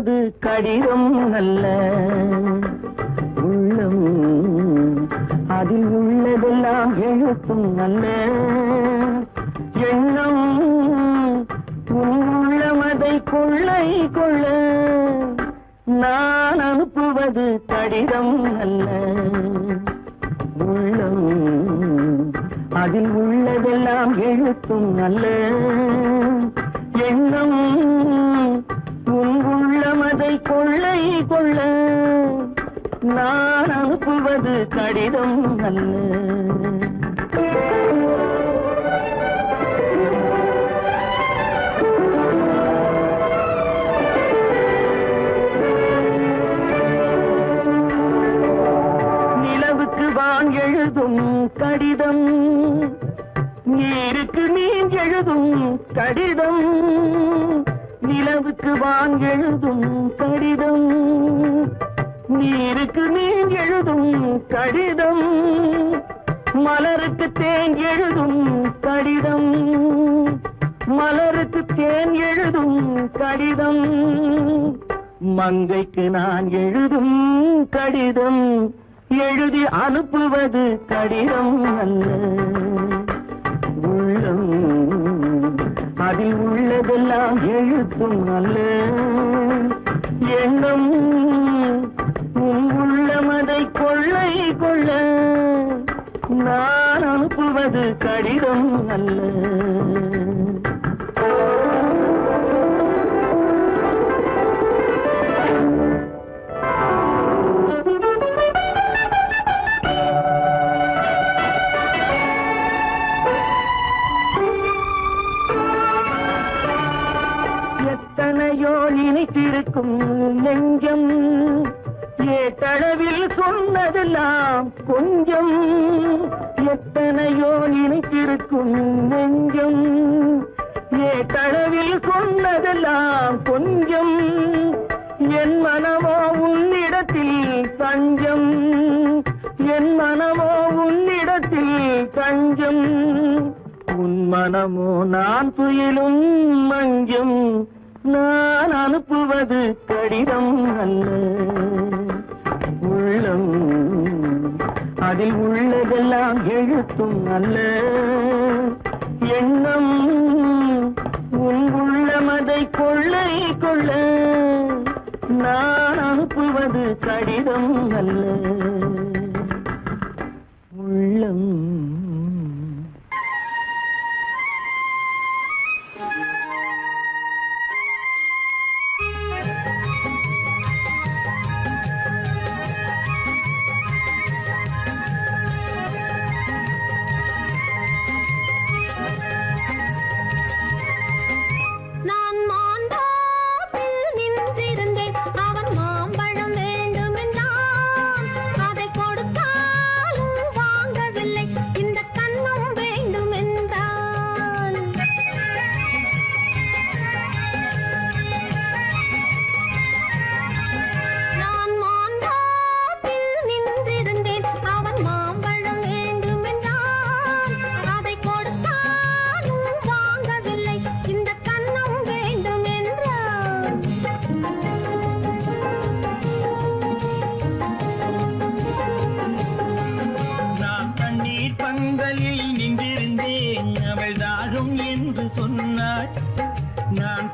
அனுப்புவது கடிதம் அல்ல. உள்ளம் அதில் உள்ளதெல்லாம் எழுத்தும் அல்ல. எண்ணம் உள்ளமதை கொள்ளை கொள்ள நான் அனுப்புவது கடிதம் அல்ல. உள்ளம் அதில் உள்ளதெல்லாம் எழுத்தும் அல்ல. எண்ணம் உள்ளமதை கொள்ளை கொள்ள நான் அனுப்புவது கடிதம் அல்ல. எழுதும் கடிதம் நீருக்கு நீர் எழுதும் கடிதம். நிலவுக்கு வான் எழுதும் கடிதம் நீருக்கு நீர் எழுதும் கடிதம். மலருக்கு தேன் எழுதும் கடிதம் மலருக்கு தேன் எழுதும் கடிதம். மங்கைக்கு நான் எழுதும் கடிதம் எழுதி அனுப்புவது கடிதம் அல்ல. உள்ளம் அதில் உள்ளதெல்லாம் எழுத்தும் அல்ல. எண்ணம் உள்ளமதை கொள்ளை கொள்ள நான் அனுப்புவது கடிதம் அல்ல. நினைத்திருக்கும் நெஞ்சம் ஏட்டளவில் சொன்னதெல்லாம் கொஞ்சம். எத்தனையோ நினைத்திருக்கும் நெஞ்சம் ஏட்டளவில் சொன்னதெல்லாம் கொஞ்சம். என் மனமோ உன்னிடத்தில் தஞ்சம். என் மனமோ உன்னிடத்தில் தஞ்சம். உன் மனமோ நான் துயிலும் மஞ்சம். நான் அனுப்புவது கடிதம் அல்ல. உள்ளம் அதில் உள்ளதெல்லாம் எழுத்தும் அல்ல. எண்ணம் உள்ளமதை கொள்ளை கொள்ள நான் அனுப்புவது கடிதம் அல்ல. உள்ளம்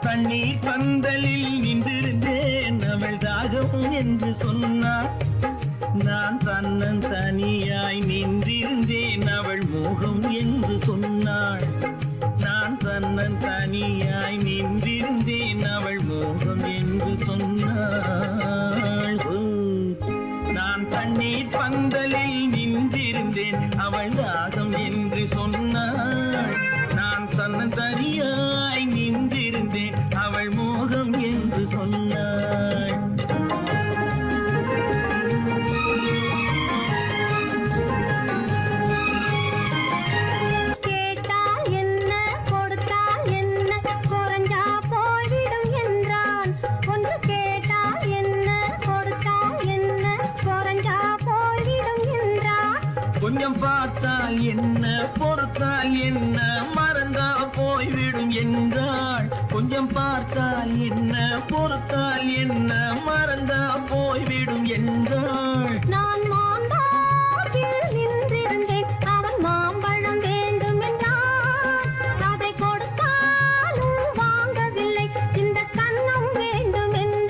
தண்ணீர் பந்தலில் நின்றிருந்தேன் அவள் தாகம் என்று சொன்னாள். நான் தன்னன் தனியாய் நின்றிருந்தேன் அவள் மோகம் என்று சொன்னாள். நான் தன்னன் தனியாய் நின்றிருந்தேன் அவள் மோகம் என்று சொன்னாள். நான் தண்ணீர் பந்தலில் நின்றிருந்தேன் அவள் தாகம் என்று சொன்னாள். நான் தன்னன் தனியாய் நின்றிருந்தேன் அவள் மோகம் என்று சொன்னாள். கேட்டால் என்ன கொடுத்தால் என்ன குறைஞ்சா போய்விடும் என்றான். ஒன்று கேட்டால் என்ன கொடுத்தால் என்ன குறைஞ்சா போய்விடும் என்றான். கொஞ்சம் பார்த்தால் என்ன பொறுத்தால் என்ன மறந்தா போய்விடும் என்றாள். கொஞ்சம் கொஞ்சம் பார்த்தால் என்ன பொறுத்தால் என்ன மறந்தா போய்விடும் என்றாள். நான் மாந்தாவில் நின்றிருந்தேன் அவன் மாம்பழம் வேண்டும் என்றான். அதை கொடுத்தாலும் வாங்கவில்லை இந்த கன்னம் வேண்டும் என்றான்.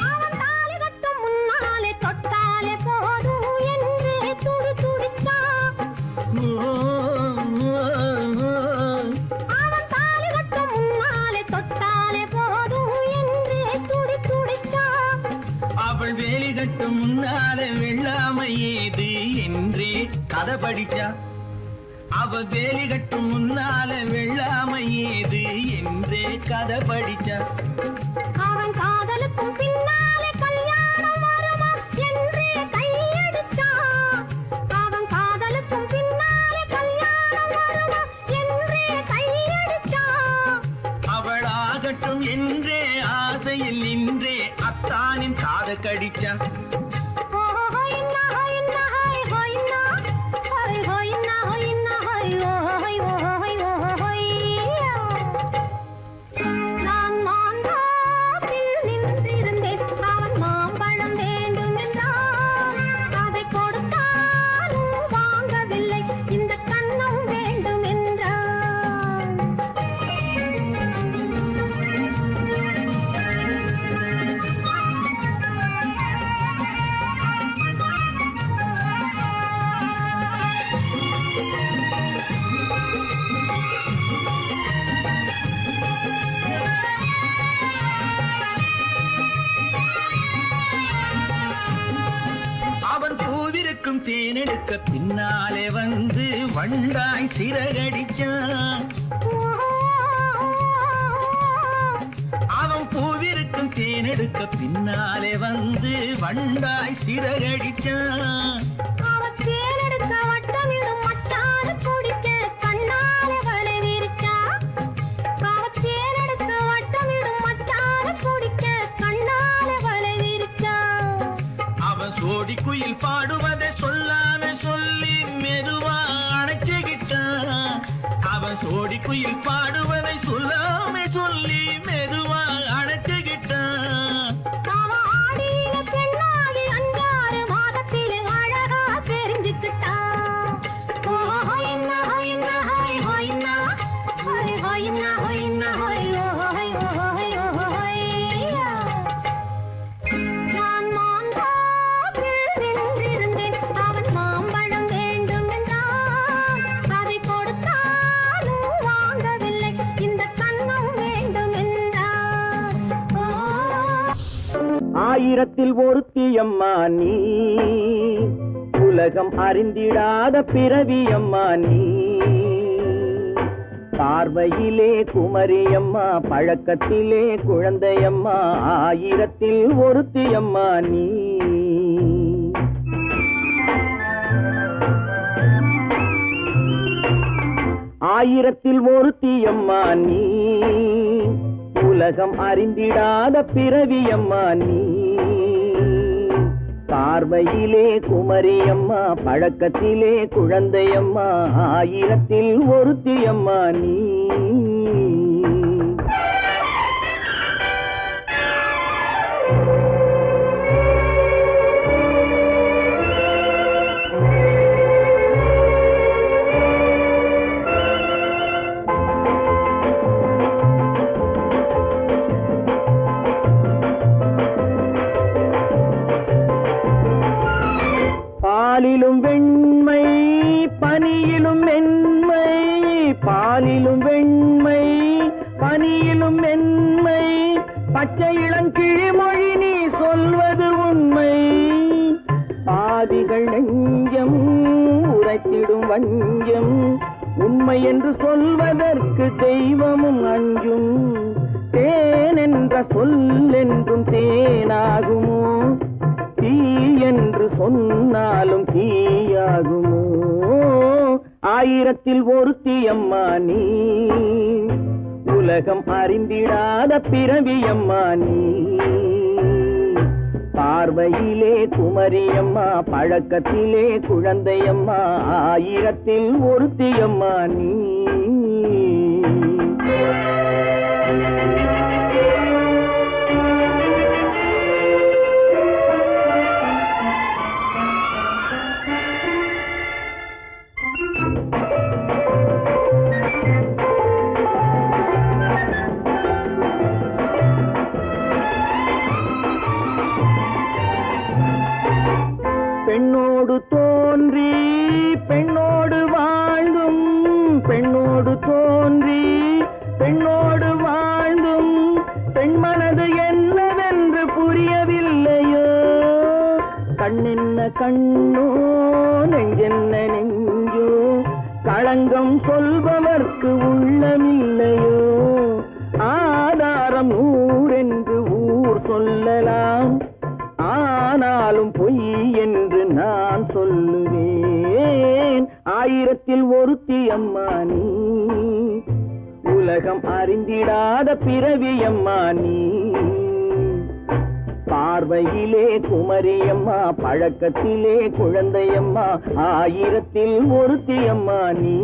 அவன் தாலி கட்டும் முன்னாலே தொட்டாலே போதும் என்றே துடி துடித்தான். அவன் தாலி கட்டும் முன்னாலே தொட்டாலே போதும் என்றே துடி துடித்தான். அவள் வேலி கட்டும் முன்னாலே வெள்ளாமை ஏது என்றே கதை படிச்சா. அவள் வேலி கட்டும் முன்னாலே வெள்ளாமை ஏது என்றே கதை படிச்சா. அவன் காதலுக்கும் பின்னாலே கல்யாணம் வருமா என்றே கையடித்தான். அவன் காதலுக்கும் பின்னாலே கல்யாணம் வருமா என்றே கையடித்தான். அவள் ஆகட்டும் என்றே ஆசையில் நின்றே அத்தானின் காத கடிச்சா. நான் மாந்தாவில் நின்றிருந்தேன் அவன் மாம்பழம் வேண்டும் என்றான். அதை கொடுத்தாலும் வாங்கவில்லை இந்த கன்னம் வேண்டும் என்றான். அவன் பூவிருக்கும் தேனெடுக்க பின்னாலே வந்து வண்டாய் சிறகடிச்சான். அவன் பூவிருக்கும் தேனெடுக்க பின்னாலே வந்து வண்டாய் சிறகடிச்சான். அவன் தேனெடுக்க வட்டமிடும் மட்டான குடிக்க கண்ணாலே வலை விரிச்சா. அவன் தேனெடுக்க வட்டமிடும் மட்டான குடிக்க கண்ணாலே வலை விரிச்சா. அவன் சோடி குயில் பாடுவதை சொல்லாம சொல்லி மெதுவா அணைச்சுக்கிட்டான். அவன் சோடி குயில் பாடுவதை சொல்லாம சொல்லி மெதுவா அணைச்சுக்கிட்டான். அவன் ஆடிய பெண்ணாகி 5-6 மாதத்திலே அழகா தெரிஞ்சுக்கிட்டான். ஹொய்னா ஹொய்னா ஹொய் ஹொய்னா ஹொய் ஹொய்னா ஹொய்னா ஹொய் ஹொய் ஹொய் ஹொய்யா. நான் மாந்தாவில் நின்றிருந்தேன் அவன் மாம்பழம் வேண்டும் என்றான். அதை கொடுத்தாலும் வாங்கவில்லை இந்த கன்னம் வேண்டும் என்றான். ஆயிரத்தில் ஒருத்தியம்மா நீ, உலகம் அறிந்திடாத பிறவியம்மா நீ. பார்வையிலே குமரியம்மா, பழக்கத்திலே குழந்தையம்மா, ஆயிரத்தில் ஒருத்தியம்மா நீ. ஆயிரத்தில் ஒருத்தியம்மா நீ, உலகம் அறிந்திடாத பிறவியம்மா நீ. பார்வையிலே குமரியம்மா, பழக்கத்திலே குழந்தையம்மா, ஆயிரத்தில் ஒருத்தியம்மா நீ. பாலிலும் வெண்மை பனியிலும் மென்மை, பாலிலும் வெண்மை பனியிலும் மென்மை, பச்சை இளங்கிழிமொழி நீ சொல்வது உண்மை. பாதிகள் நெஞ்சம் உரைத்திடும் வஞ்சம், உண்மை என்று சொல்வதற்கு தெய்வமும் அஞ்சும். தேன் என்ற சொல் என்றும் தேனாகுமோ, என்று சொன்னாலும் தீயாகுமோ? ஆயிரத்தில் ஒருத்தி அம்மா நீ, உலகம் அறிந்திடாத பிறவியம்மா நீ. பார்வையிலே குமரியம்மா, பழக்கத்திலே குழந்தையம்மா, ஆயிரத்தில் ஒருத்தியம்மா நீ. பெண்ணோடு தோன்றி பெண்ணோடு வாழ்ந்தும், பெண்ணோடு தோன்றி பெண்ணோடு வாழ்ந்தும், பெண்மனது என்னவென்று புரியவில்லையோ? கண்ணென்ன கண்ணோ, நெஞ்சென்ன நெஞ்சோ, களங்கம் சொல்பவர்க்கு உள்ளமில்லையோ? ஆதாரம் ஊரென்று ஊர் சொல்லலாம், ஆனாலும் பொய் என்று நான் சொல்லுவேன். ஆயிரத்தில் ஒருத்தி அம்மா நீ, உலகம் அறிந்திடாத பிறவியம்மா நீ. பார்வையிலே குமரியம்மா, பழக்கத்திலே குழந்தையம்மா, ஆயிரத்தில் ஒருத்தி அம்மா நீ.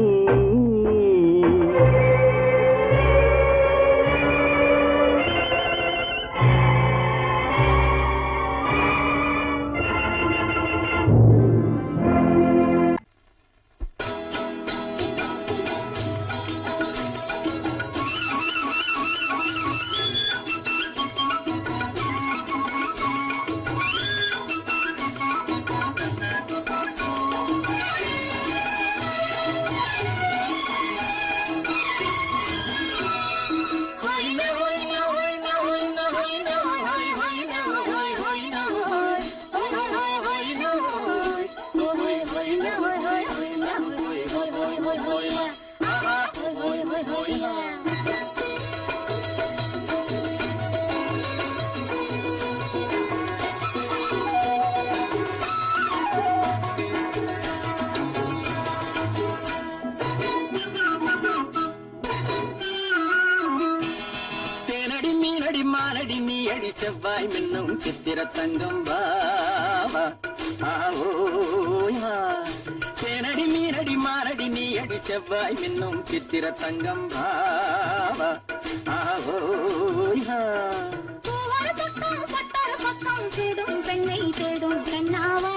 செவ்வாய் மின்னும் சித்திர தங்கம் வாவா ஆவோயா. தேனடி மீனடி மாரடி நீ அடி செவ்வாய் மின்னும் சித்திர தங்கம் வாவா ஆவோயா. தேடும் பெண்ணை தேடும் கண்ணாவா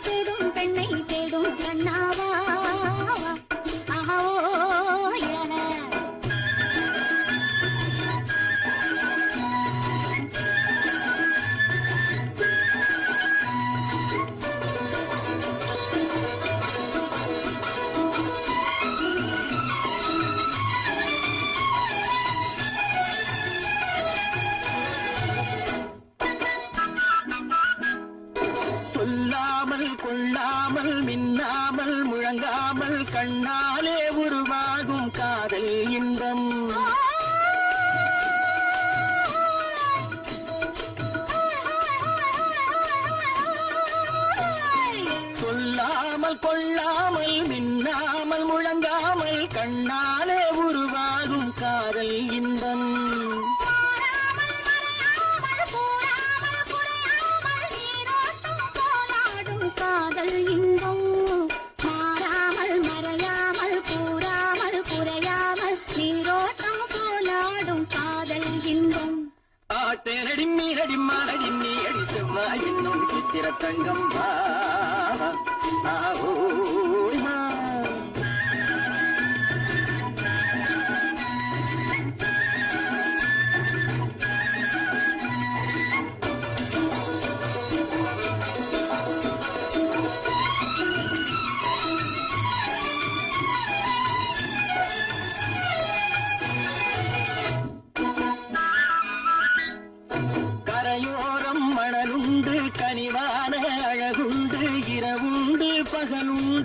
தேடும் பெண்ணை தேடும் கண்ணாவா. கொள்ளாமல் மின்னாமல் முழங்காமல் கண்ணாலே உருவாகும் காதல் இன்பம். சொல்லாமல் கொள்ளாமல் மின்னாமல் முழங்காமல் கண்ணாலே உருவாகும் காதல் இன்பம். காதல் இன்பம் மாறாமல் மறையாமல் கூறாமல் குறையாமல் நீரோட்டம் போலாடும் காதல் இன்பம். ஆட்டேனடி மீனடி மானடி நீ அடி செவ்வாய் என்னும் சித்திர தங்கம் ஆவோயா. கரையோரம் மணலுண்டு கனிவான அழகுண்டு இரவுண்டு பகலுண்டு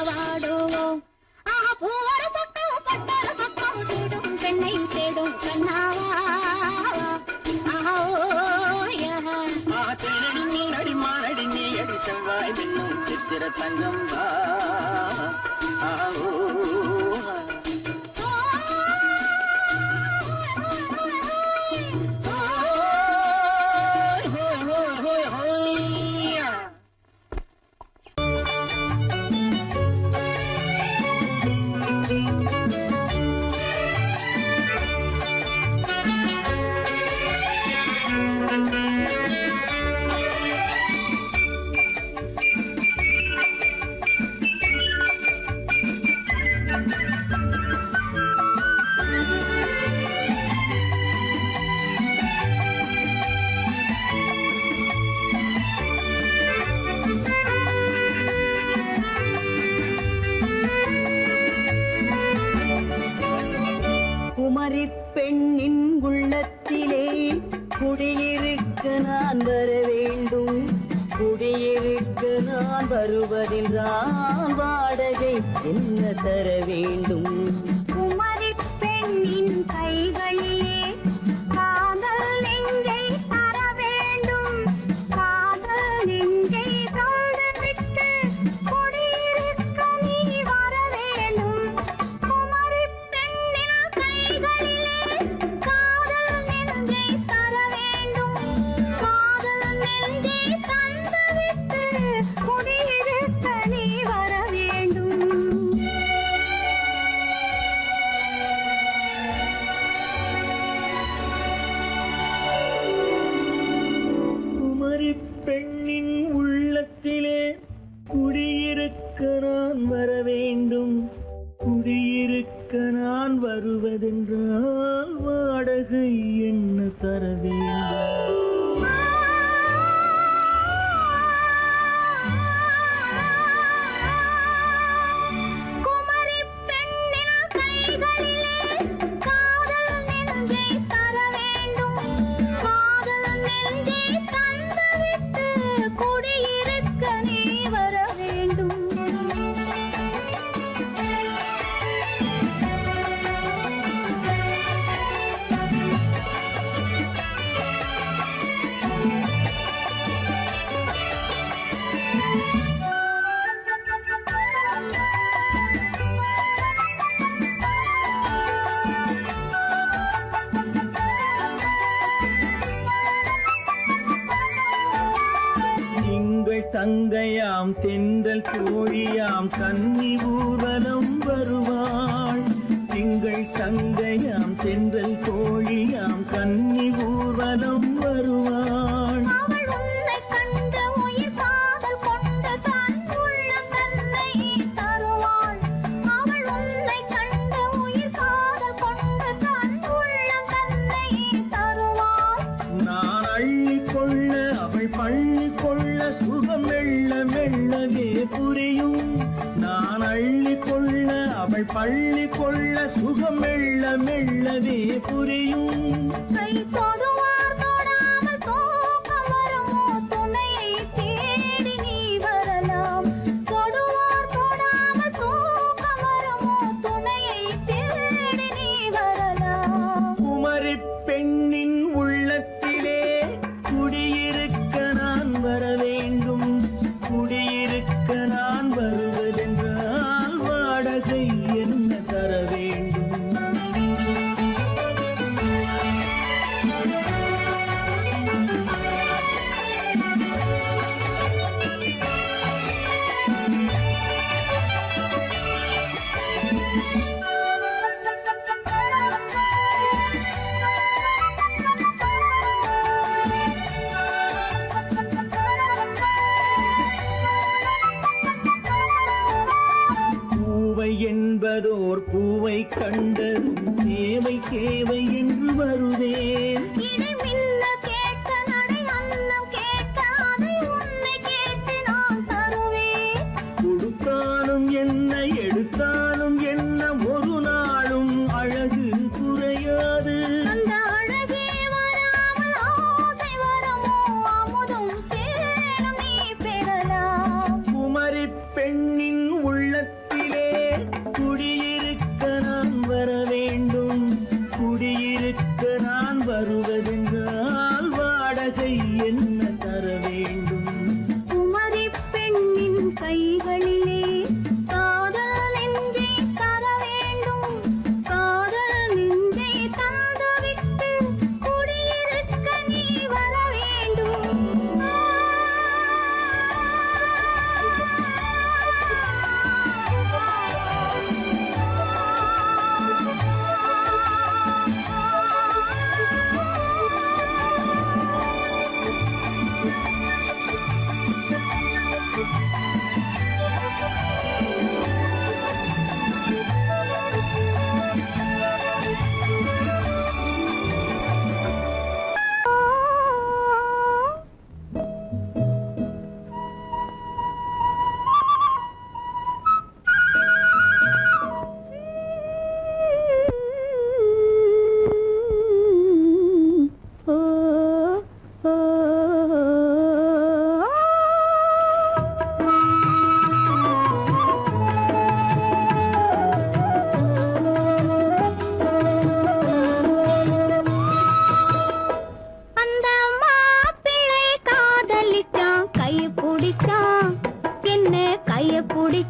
வாடுவோம் பூவர பக்கம் பட்டர பக்கம் சூடும் பெண்ணை தேடும் கண்ணாவா தேனடி மீனடி மானடி நீ அடி செவ்வாய் என்னும் சித்திர தங்கம் வா பெண்ணின் உள்ளத்திலே குடியிருக்க நான் வர வேண்டும், குடியிருக்க நான் வருவதென்றால் வாடகை என்ன தர வேண்டும்? குமரி பெண்ணின் கைகளிலே காதல் நெஞ்சை தர வேண்டும், காதல் நெஞ்சை தந்துவிட்டு குடியிருக்க நீ வர வேண்டும். குமரி பெண்ணின் கைகளிலே காதல் நெஞ்சை தர வேண்டும், காதல் நெஞ்சை தந்துவிட்டு குடியிருக்க நீ வர வேண்டும். குமரி பெண்ணின் உள்ளத்திலே குடியிருக்க நான் வர வேண்டும், குடியிருக்க நான் வருவதென்றால் வாடகை என்ன தர வேண்டும்? குமரி பெண்ணின் கைகளிலே காதல் நெஞ்சை தர வேண்டும், காதல் நெஞ்சை தந்துவிட்டு குடியிருக்க நீ வர வேண்டும். திங்கள் தங்கையாம் தென்றல் தோழியாம் கன்னி ஊர்வலம் வருவாள், திங்கள் தங்கையாம் தென்றல் தோழியாம் கன்னி ஊர்வலம் வருவாள். அவள் உன்னை கண்டு உயிர் காதல் கொண்டு தன் உள்ளம் தன்னை தருவாள், அவள் உன்னை கண்டு உயிர் காதல் கொண்டு தன் உள்ளம் தன்னை தருவாள். நான் அள்ளி கொள்ள அவள் பள்ளி கொள்ள சுகம் மெல்ல மெல்லவே புரியும், நான் அள்ளி கொள்ள அவள் பள்ளி கொள்ள சுகம் மெல்ல மெல்லவே புரியும். கை தொடுவார் தொடாமல் தூக்கம் வருமோ, துணையை தேடி நீ வரலாம். தொடுவார் தொடாமல் தூக்கம் வருமோ, துணையை தேடி நீ வரலாம். குமரி பெண்ணின் உள்ளத்திலே குடியிருக்க நான் வர வேண்டும், குடியிருக்க நான் வருவதென்றால் வாடகை என்ன தர வேண்டும்? பூவை என்பதோர் பூவை கண்டதும் தேவை தேவை என்று வருவேன். இடை மின்ன கேட்க நடை அன்னம் கேட்க அதை உன்னை கேட்டு நான் தருவேன். கொடுத்தாலும் என்ன எடுத்தாலும் என்ன ஒரு நாளும் அழகு குறையாது. அந்த அழகே வராமல் ஆசை வரமோ, அமுதும் தேனும் நீ பெறலாம். குமரி பெண்ணின் உள்ளத்தில்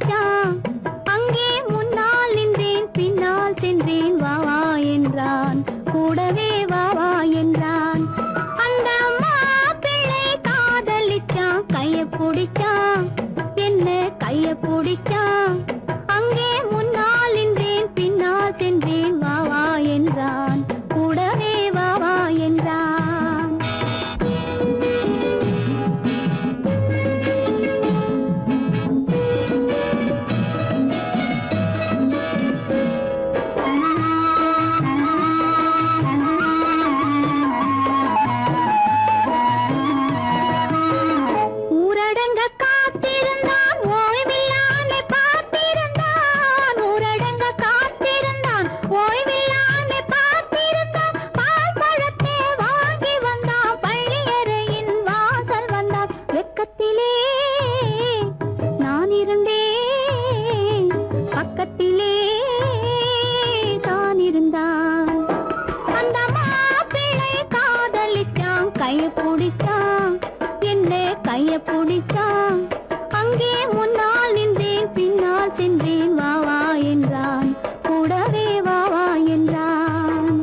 பிடிச்சான் அங்கே முன்னால் நின்றேன் பின்னால் சென்றேன் வா வா என்றான் கூடவே வா வா என்றான் அந்த மாப்பிள்ளை காதலிச்சான் கைய பிடிச்சான் என்ன கைய பிடிச்சான் அங்கே முன்னால் நின்றேன் பின்னால் சென்றேன் வா வா என்றான் கூடவே வா வா என்றான் ஊரடங்க காத்திருந்தான் ஓய்வில்லாமே பார்த்திருந்தான் ஊரடங்க காத்திருந்தான் ஓய்வில்லாமே பார்த்திருந்தான் பால் பழத்தை வாங்கி வந்தான் பள்ளியறையின் வாசல் வந்தான் வெக்கத்திலே நான் இருந்தேன் பக்கத்திலே தான் இருந்தான் அந்த மாப்பிள்ளை காதலிச்சான் கைய பிடிச்சான் என்ன கைய பிடிச்சான் அங்கே முன்னால் நின்றேன் பின்னால் சென்றேன் வா வா என்றான் கூடவே வா வா என்றான்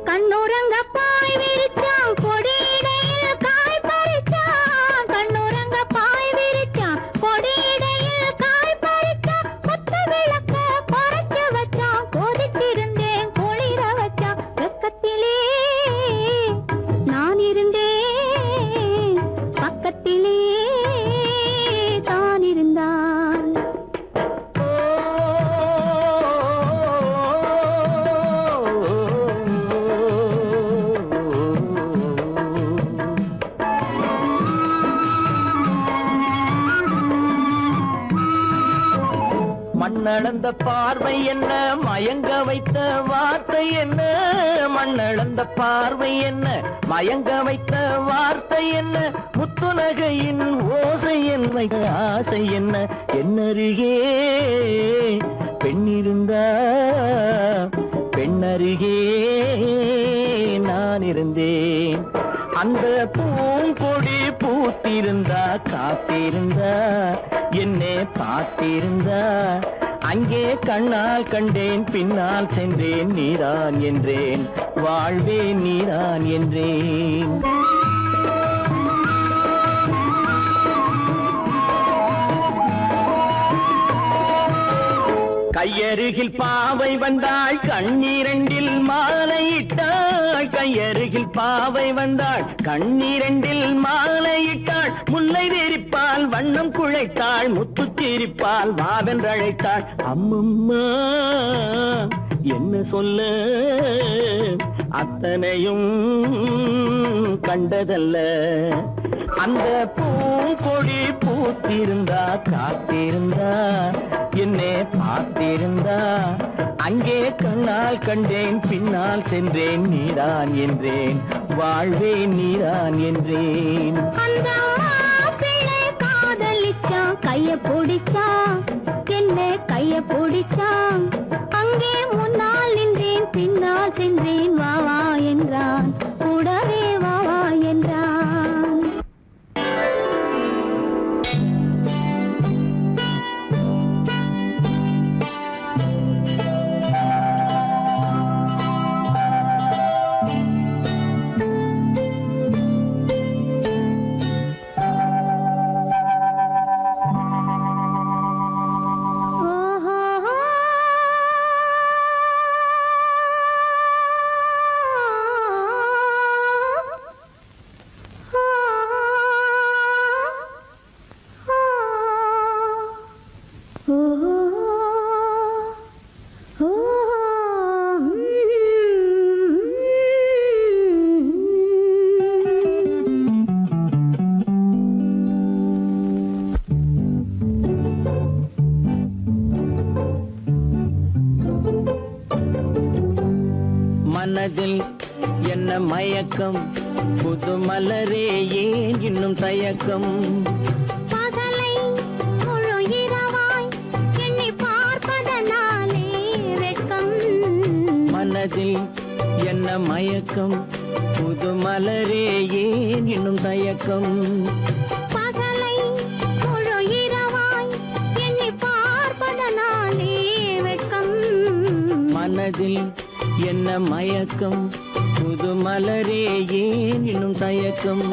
கண்ணுறங்க பாய் விரிச்சான் கொடியிடையில் காய் பறிச்சான் கண்ணுறங்க பாய் விரிச்சான் கொடியிடையில் காய் பறிச்சான் கொத்த விளக்க குறைச்சு வச்சான் கொதித்திருந்தேன் குளிர வச்சான் வெக்கத்திலே நான் இருந்தேன் பக்கத்திலே தான் இருந்தான் மண்ணளந்த பார்வை என்ன மயங்க வைத்த வார்த்தை என்ன மண்ணளந்த பார்வை என்ன மயங்க வைத்த வார்த்தை என்ன முத்துநகையின் ஓசை என்ன ஆசை என்ன என்னருகே பெண்ணிருந்தா பெண்ணருகே நான் இருந்தேன் அந்த பூங்கொடி பூத்திருந்தா காத்திருந்தா என்னை பார்த்திருந்தா அங்கே கண்ணால் கண்டேன் பின்னால் சென்றேன் நீதான் என்றேன் வாழ்வே நீதான் என்றேன் கையருகில் பாவை வந்தாள் கண்ணீரண்டில் மாலையிட்டாள் கையருகில் பாவை வந்தாள் கண்ணீரண்டில் மாலையிட்டாள் முல்லை வெறிப்பால் வண்ணம் குழைத்தாள் முத்து சிரிப்பால் வாவென்றழைத்தாள் அம்மம்மா என்ன சொல்ல அத்தனையும் கண்டதல்ல அந்த பூங்கொடி பூத்திருந்தா காத்திருந்தா என்னை பார்த்திருந்தா அங்கே கண்ணால் கண்டேன் பின்னால் சென்றேன் நீதான் என்றேன் வாழ்வே நீதான் என்றேன் அந்த மாப்பிள்ளை காதலிச்சான் கைய பிடிச்சான் என்ன கைய பிடிச்சான் அங்கே முன்னால் நின்றேன் பின்னால் சென்றேன் வா வா என்றான் கூடவே வா வா என்றான் மனதில் என்ன மயக்கம் புது மலரே ஏன் இன்னும் தயக்கம் பகலை முழு இரவாய் எண்ணி பார்ப்பதனாலே வெட்கம் மனதில் என்ன மயக்கம் புது மலரே ஏன் இன்னும் தயக்கம் பகலை முழு இரவாய் எண்ணி பார்ப்பதனாலே வெட்கம் மனதில் என்ன மயக்கம் புது மலரே ஏன் இன்னும் தயக்கம்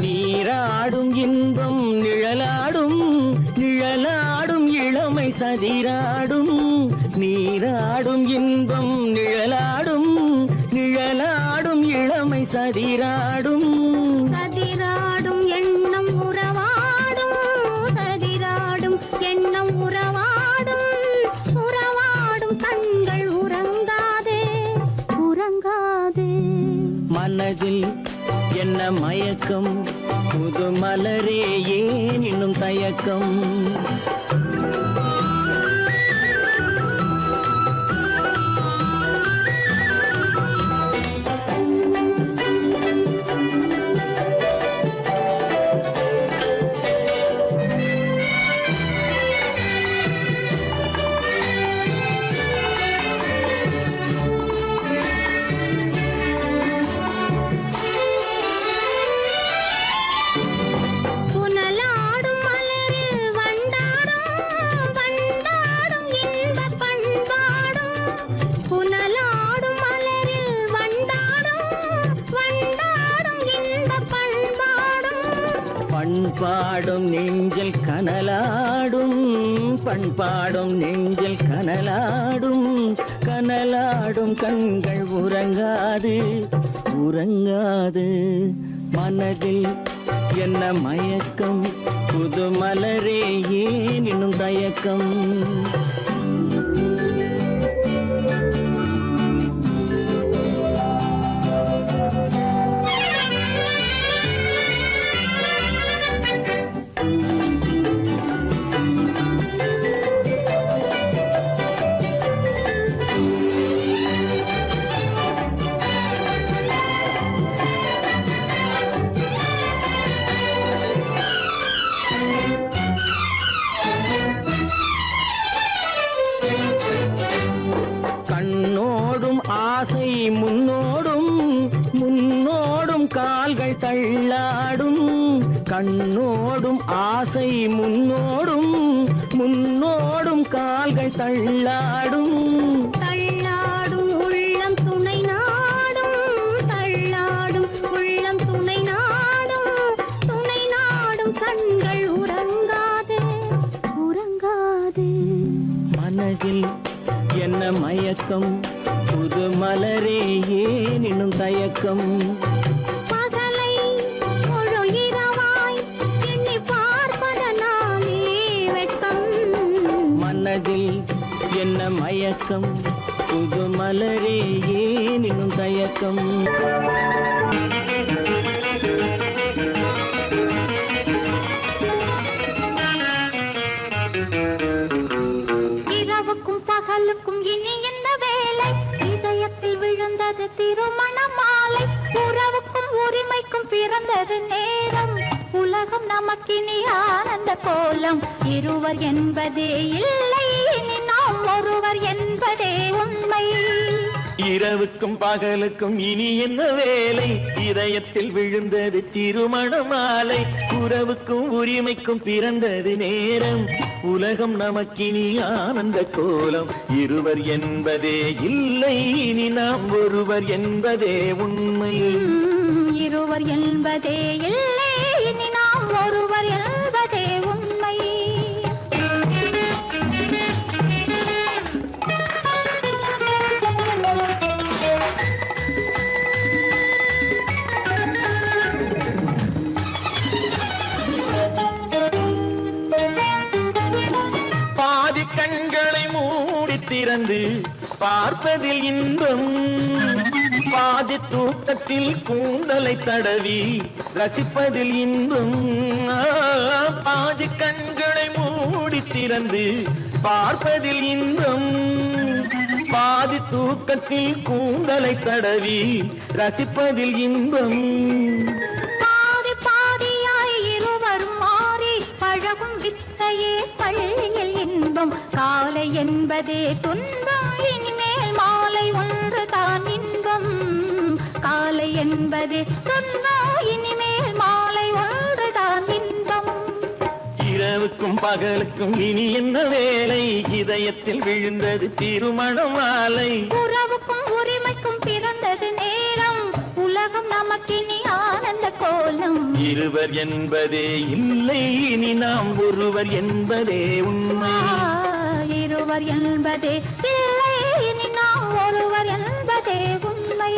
நீராடும் இன்பம் நிழலாடும் நிழலாடும் இளமை சதிராடும் நீராடும் இன்பம் நிழலாடும் நிழலாடும் இளமை சதிராடும் சதிராடும் எண்ணம் உறவாடும் சதிராடும் எண்ணம் உறவாடும் உறவாடும் கண்கள் உறங்காதே உறங்காதே மனதில் என்ன மயக்கம் புது மலரே ஏன் இன்னும் தயக்கம் புனலாடும் மலரில் வண்டாடும் வண்டாடும் இன்பப் பண்பாடும் புனலாடும் மலரில் வண்டாடும் வண்டாடும் இன்பப் பண்பாடும் பண்பாடும் நெஞ்சில் கனலாடும் பண்பாடும் நெஞ்சில் கனலாடும் கனலாடும் கண்கள் உறங்காது உறங்காது மனதில் என்ன மயக்கம் புது மலரே ஏன் இன்னும் தயக்கம் கண்ணோடும் ஆசை முன்னோடும் முன்னோடும் கால்கள் தள்ளாடும் கண்ணோடும் ஆசை முன்னோடும் முன்னோடும் கால்கள் தள்ளாடும் தள்ளாடும் உள்ளம் துணை நாடும் தள்ளாடும் உள்ளம் துணை நாடும் கண்கள் உறங்காதே உறங்காதே மனதில் என்ன மயக்கம் புது மலரே ஏன் இன்னும் தயக்கம் பகலை முழு இரவாய் எண்ணி பார்ப்பதனாலே வெட்கம் மனதில் என்ன மயக்கம் புது மலரே ஏன் இன்னும் தயக்கம் இரவுக்கும் பகலுக்கும் இனி என்ன வேலை இதயத்தில் விழுந்தது திருமண மாலை உறவுக்கும் உரிமைக்கும் பிறந்தது நேரம் உலகம் நமக்கினி ஆனந்த கோலம் இருவர் என்பதே இல்லை இனி நாம் ஒருவர் என்பதே உண்மை இரவுக்கும் பகலுக்கும் இனி என்ன வேலை இதயத்தில் விழுந்தது திருமண மாலை உறவுக்கும் உரிமைக்கும் பிறந்தது நேரம் உலகம் நமக்கினி ஆனந்த கோலம் இருவர் என்பதே இல்லை இனி நாம் ஒருவர் என்பதே உண்மை இருவர் என்பதே இல்லை இனி நாம் ஒருவர் என்பதே உண்மை பாதி கண்களை மூடி திறந்து பார்ப்பதில் இன்பம் பாதி தூக்கத்தில் கூந்தலை தடவி ரசிப்பதில் இன்பம் பாதி கண்களை மூடி திறந்து பார்ப்பதில் இன்பம் பாதி தூக்கத்தில் கூந்தலை தடவி ரசிப்பதில் இன்பம் பாதி பாதியாய் இருவரும் மாறி பழகும் வித்தையே பள்ளியில் இன்பம் காலை என்பதே துன்பம் இனிமேல் மாலை ஒன்று தான் இன்பம் காலை என்பதே துன்பம் இனிமேல் மாலை ஒன்று தான் இன்பம் இரவுக்கும் பகலுக்கும் இனி என்ன வேலை இதயத்தில் விழுந்தது திருமண மாலை உறவுக்கும் உரிமைக்கும் பிறந்தது நேரம் உலகம் நமக்கினி ஆனந்த கோலம் இருவர் என்பதே இல்லை இனி நாம் ஒருவர் என்பதே உண்மை இருவர் என்பதே இல்லை இனி நாம் ஒருவர் என்பதே உண்மை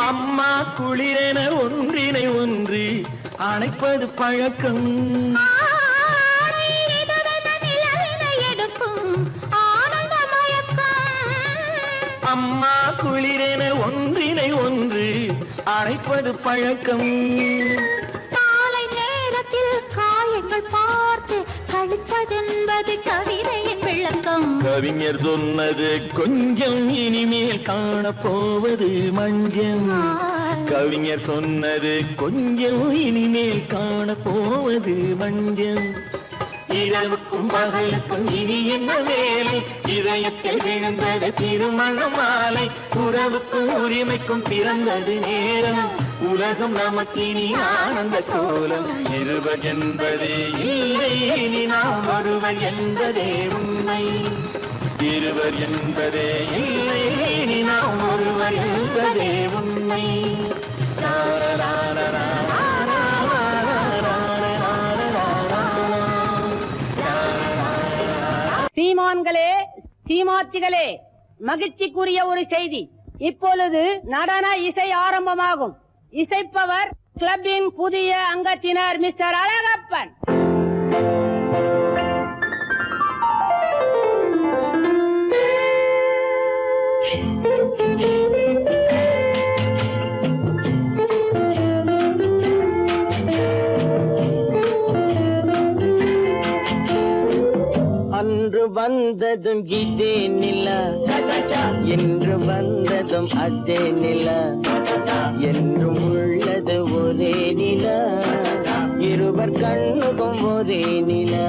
அம்மா குளிரென ஒன்றினை ஒன்று அணைப்பது பழக்கம் அம்மா குளிரென ஒன்றினை ஒன்று அணைப்பது பழக்கம் காலை நேரத்தில் காயங்கள் பார்த்து கழிப்பதென்பது கவிதையின் விளக்கம் கவிஞர் சொன்னது கொஞ்சம் இனிமேல் காணப்போவது மஞ்சம் கவிஞர் சொன்னது கொஞ்சம் இனிமேல் காணப்போவது மஞ்சம் இரவுக்கும் பகலுக்கும் இனி என்ன வேலை இதயத்தில் விழுந்தது திருமண மாலை உறவுக்கும் உரிமைக்கும் பிறந்தது நேரம் உலகம் நமக்கினி ஆனந்த கோலம் இருவர் என்பதே இல்லை இனி நாம் ஒருவர் என்பதே உண்மை இருவர் என்பதே இல்லை இனி நாம் ஒருவர் என்பதே உண்மை சீமான்களே சீமாத்திகளே மகிழ்ச்சிக்குரிய ஒரு செய்தி இப்பொழுது நடன இசை ஆரம்பமாகும் இசைப்பவர் கிளப்பின் புதிய அங்கத்தினர் மிஸ்டர் அழகப்பன் அன்று வந்ததும் இதே நிலா என்று வந்ததும் அதே நிலா என்றும் உள்ளது ஒரே நிலா இருவர் கண்ணுக்கும் ஒரே நிலா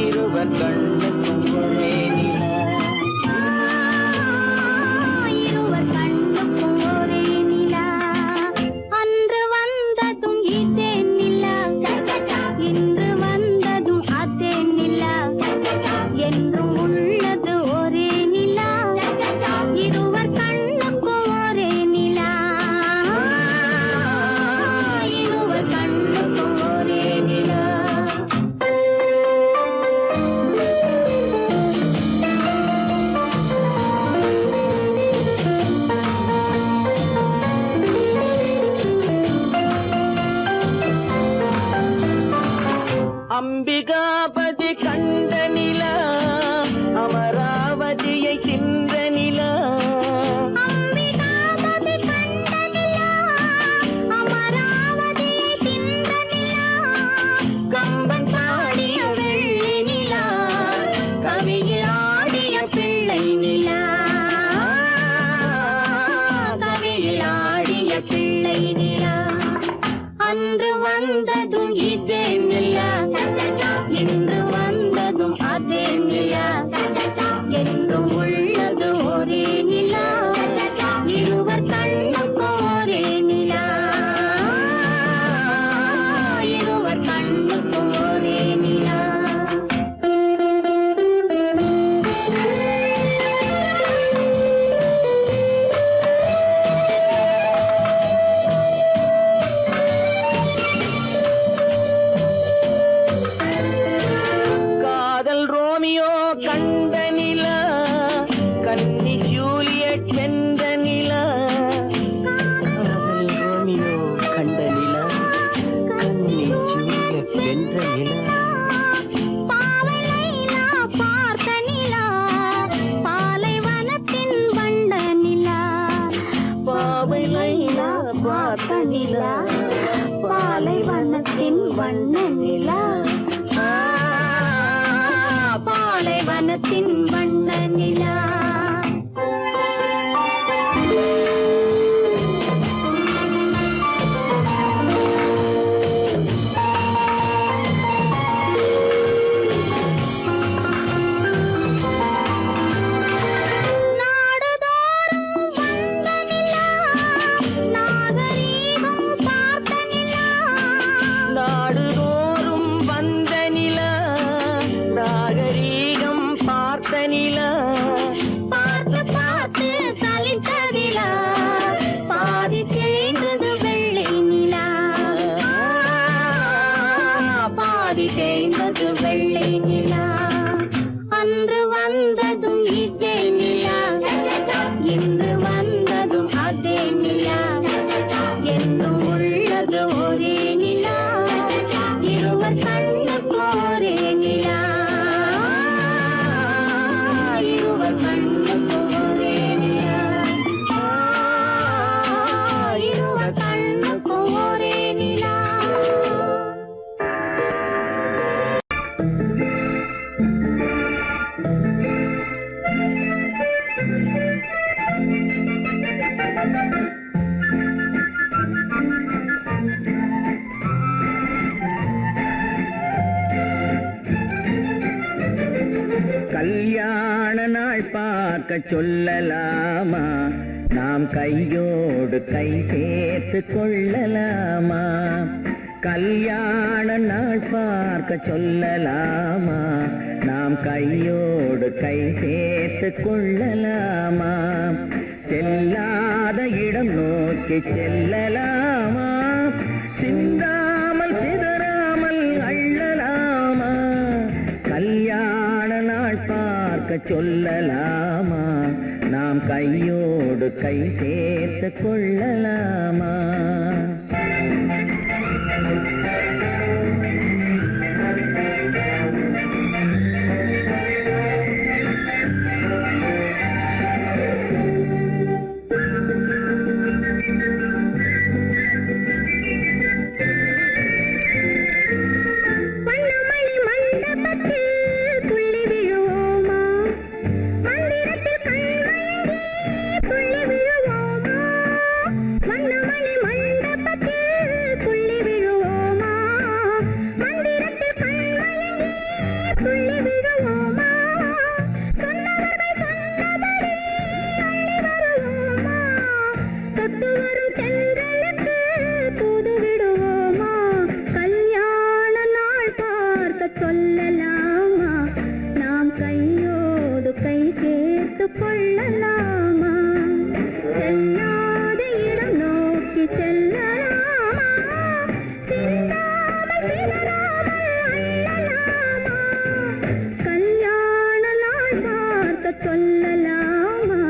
இருவர் கண்ணுக்கும் ஒரே நிலா இருவர் கண்ணுக்கும் ஒரே நிலா அன்று வந்ததும் இதே நிலா இன்று வந்ததும் அதே நிலா என்றும் உள்ளது ஒரே நிலா இருவர் கண்ணுக்கும் ஒரே நிலா இருவர் கண்ணுக்கும் ஒரே நிலா அம்பிகாபதி கண்ட நிலா அமராவதியை தின்ற நிலா அம்பிகாபதி கண்ட நிலா அமராவதியை தின்ற நிலா கம்பன் பாடிய வெள்ளி நிலா கவியில் ஆடிய பிள்ளை நிலா கவியில் ஆடிய பிள்ளை நிலா அன்று வந்ததும் இதே நிலா இன்று வந்ததும் அதே நிலா என்றும் உள்ளது ஒரே நிலா இருவர் கண்ணுக்கும் ஒரே நிலா இருவர் கண்ணுக்கும் ஒரே நிலா வண்ண நிலா பாலைவனத்தின் வண்ண நிலா நாடுதோறும் வந்த நிலா நாகரீகம் பார்த்த நிலா பார்த்து பார்த்து சலித்ததிலா பாதி தேய்ந்தது வெள்ளை நிலா பாதி தேய்ந்தது வெள்ளை நிலா அன்று வந்ததும் இதே நிலா இன்று வந்ததும் அதே நிலா என்னும் உள்ளது ஒரே நிலா இருவர் கண்ணுக்கு ஒரே நிலா இருவர் கண்ணுக்கு ஒரே நிலா இருவர் கண்ணுக்கு ஒரே நிலா கல்யாண நாள் பார்க்க சொல்லலாமா நாம் கையோடு கை சேர்த்து கொள்ளலாமா கல்யாண நாள் பார்க்க சொல்லலாமா நாம் கையோடு கை சேர்த்து கொள்ளலாமா செல்லாத இடம் நோக்கி செல்லலாமா சிந்தாமல் சிதறாமல் அள்ளலாமா கல்யாண நாள் பார்க்க சொல்லலாமா நாம் கையோடு கை சேர்த்து கொள்ளலாமா சொல்லலாமா நாம் கையோடு கை சேர்த்து கொள்ளலாமா செல்லாத இடம் நோக்கி செல்லலாமா சிந்தாமல் சிதறாமல் அள்ளலாமா கல்யாண நாள் பார்க்க சொல்லலாமா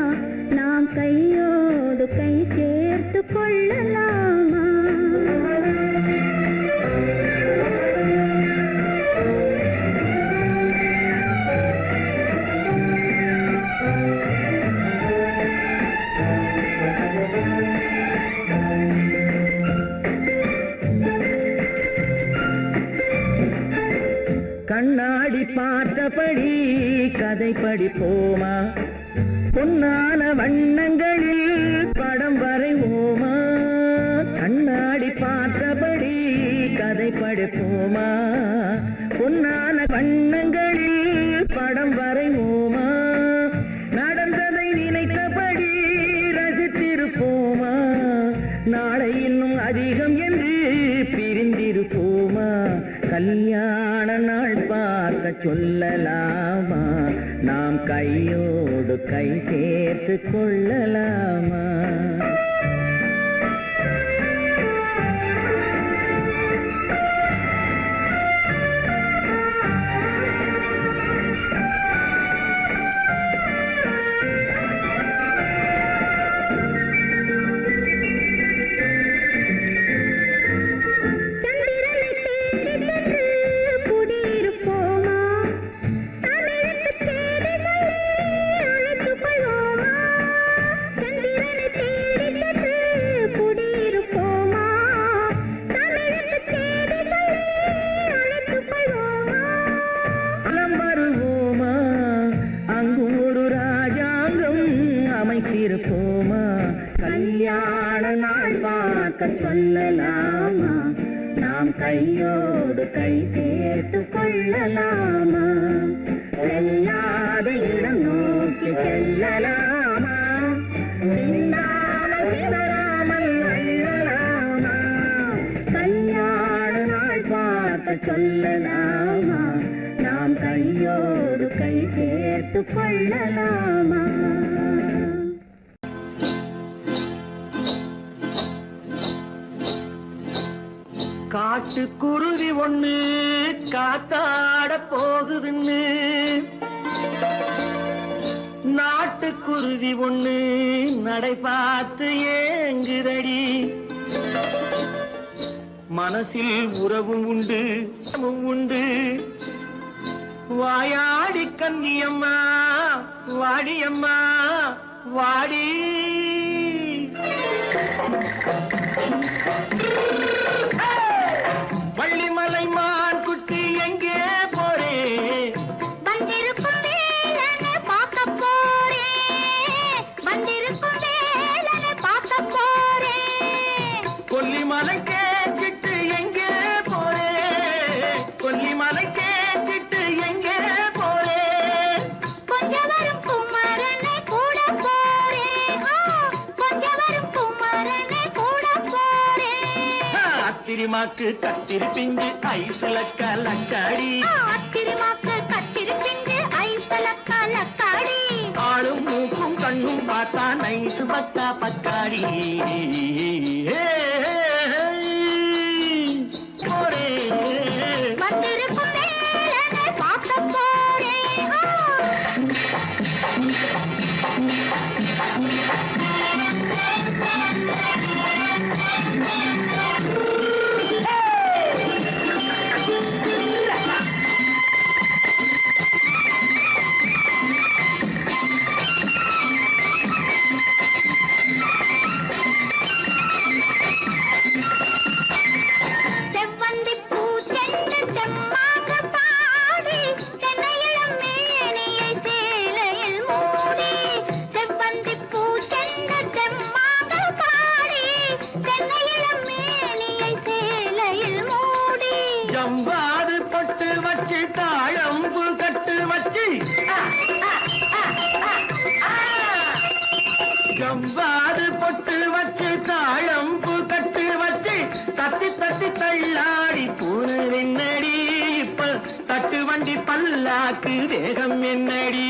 நாம் கையோடு கை சேர்த்து கொள்ளலாமா கண்ணாடி பார்த்தபடி கதை படிப்போமா பொன்னான வண்ணங்களில் படம் வரைவோமா கண்ணாடி பார்த்தபடி கதை படிப்போமா பொன்னான வண்ணங்களில் படம் வரைவோமா நடந்ததை நினைத்தபடி ரசித்திருப்போமா நாளை இன்னும் அதிகம் என்று பிரிந்திருப்போமா கல்யாண நாள் பார்க்க சொல்லலாமா நாம் கையோடு கை சேர்த்து கொள்ளலாமா தேடி நாம் கையோடு கை சேர்த்து கொள்ளலாமா செல்லாத இடம் நோக்கி செல்லலாமா சின்னாமல் சிதறாமல் அள்ளலாமா கல்யாண நாள் பார்த்து சொல்லலாமா நாம் கையோடு கை சேர்த்து கொள்ளலாமா காட்டுக்குருவி ஒண்ணு காத்தாட போகுதுன்னு நாட்டுக்குருவி ஒண்ணு நடை பார்த்து ஏங்குதடி மனசில் உறவும் உண்டு உண்டு வாயாடி கன்னியம்மா வாடியம்மா வாடி வள்ளிமலை மான் குட்டி எங்கே போறே வந்திருக்கும் வேலனை பார்க்க போறேன் வந்திருக்கும் வேலனை பார்க்க போறேன் கொல்லிமலை கேச்சிட்டு எங்கே போறே கொல்லிமலை கேச்சிட்டு எங்கே போறே கொஞ்சம் வரும் குமரனை கூட போறேன் கொஞ்சம் வரும் குமரனை கூட போறேன் அத்திரிமாக்கு கத்திரி பிஞ்சு ஐசுல கலக்காடி அத்திரிமாக்கு கத்திரி பிஞ்சு ஐசல கலக்காடி ஆளும் மூக்கும் கண்ணும் பார்த்தா நைசு பக்கா பக்காடி போறே வந்திருக்கும் வேலனை பார்க்க போறேன் செவ்வந்தி பூ செண்டு தெம்மாக பாடி தென்னையிளம் மேனியை சேலையில் மூடி செவ்வந்தி பூ செண்டு தெம்மாக பாடி தென்னையிளம் மேனியை சேலையில் மூடி ஜம்பாது பட்டு வச்சு தாழம்பு கட்டு வச்சு ஜம்பாது பொட்டு வச்சு தாழம்பு கட்டு வச்சு தத்தி தத்தி தள்ளாடி பூனு என்னடி இப்ப தட்டு வண்டி பல்லாக்கு வேகம் என்னடி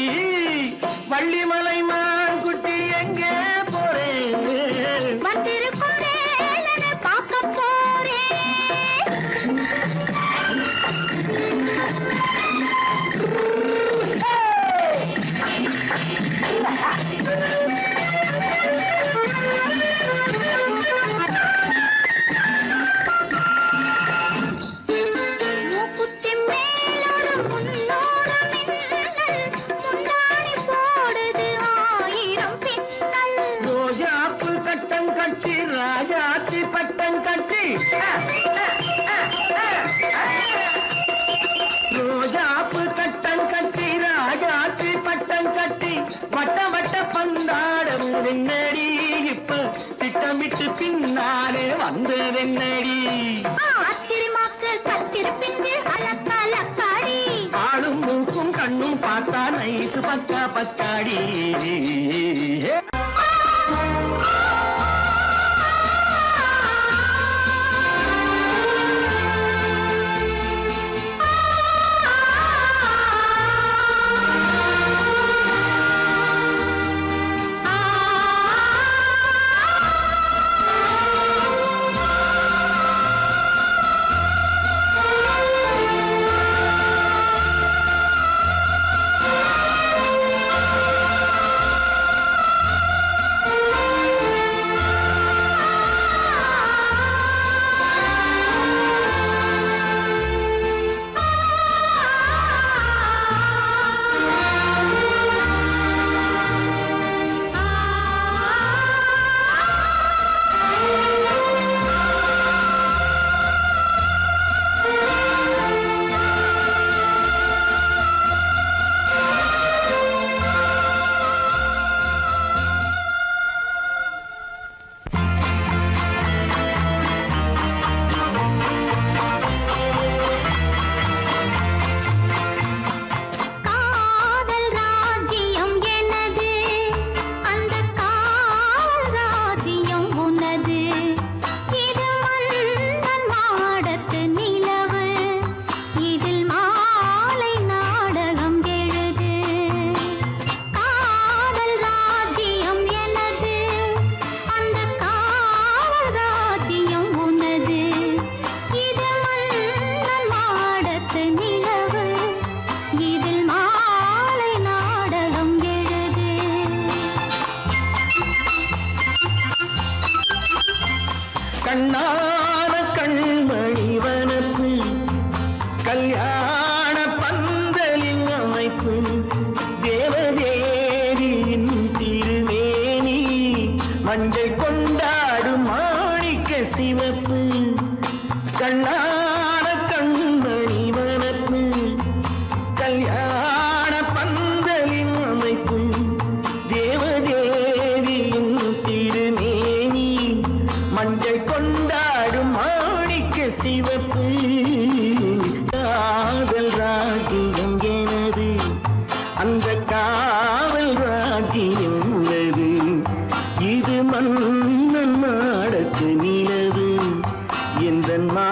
வள்ளிமலை மான் குட்டி எங்கே போறேன் வந்திருக்கும் வேலனை பார்க்க போறேன் மூக்குத்தி மேலோடு முன்னோடு மின்னல் முந்தாணி போடுது ஆயிரம் பின்னல் ரோஜாப்பு கட்டம் கட்டி ராஜாத்தி பட்டம் கட்டி ரோஜாப்பு கட்டம் கட்டி ராஜாத்தி பட்டம் கட்டி வட்ட வட்ட பந்தாடம் வெண்ணடி இப்ப திட்டமிட்டு பின்னாலே வந்ததென்னடி அத்திரிமாக்கு கத்திரி பிஞ்சு அலக்காடி ஆளும் மூக்கும் கண்ணும் பார்த்தா நைசு பக்கா பக்காடி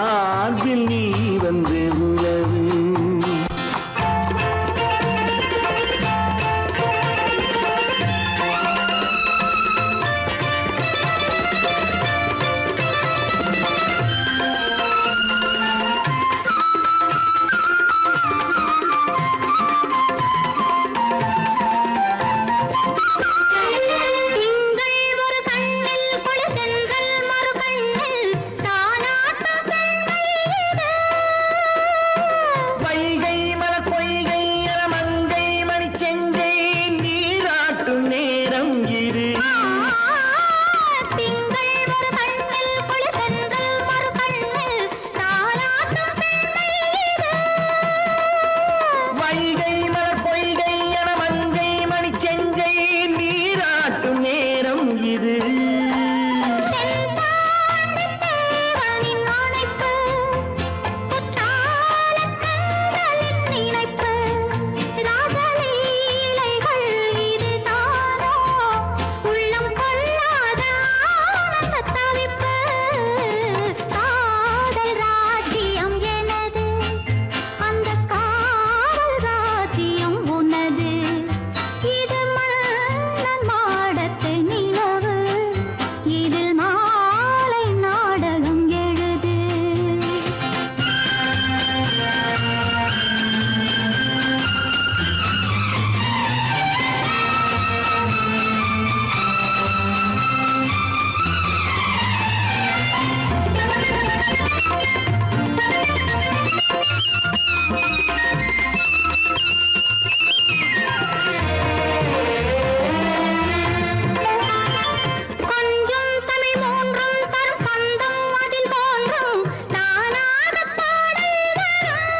மார்பில் நீ வந்து உலவு. திங்கள் ஒரு கண்ணில் குளிர்தென்றல் மறு கண்ணில் தானாட்டம் பெண்கள் இது. வைகை மலர் பொய்கை என மங்கை மணிச்செங்கை நீராட்டும் நேரம் இது. திங்கள் ஒரு கண்ணில் குளிர்தென்றல் மறு கண்ணில் தானாட்டம் பெண்கள் இது. வைகை மலர் பொய்கை என மங்கை மணிச்செங்கை நீராட்டும் நேரம் இது. தென்பாண்டித் தேவனின் அணைப்பு, குற்றாலக் கண்களின் நினைப்பு, ராசலீலைகள் இதுதானோ, உள்ளம் கொள்ளாத ஆனந்தத் தவிப்பு. காதல் ராஜ்யம் எனது, அந்தக் காவல் ராஜ்யம் உனது. இது மன்னன் மாடத்து நிலவு, இதில் மாலை நாடகம் எழுது. கொஞ்சம் தமிழ் மூன்றும் தரும் சொந்தம் அதில் தோன்றும் நானாகப் பாடல் வரும்.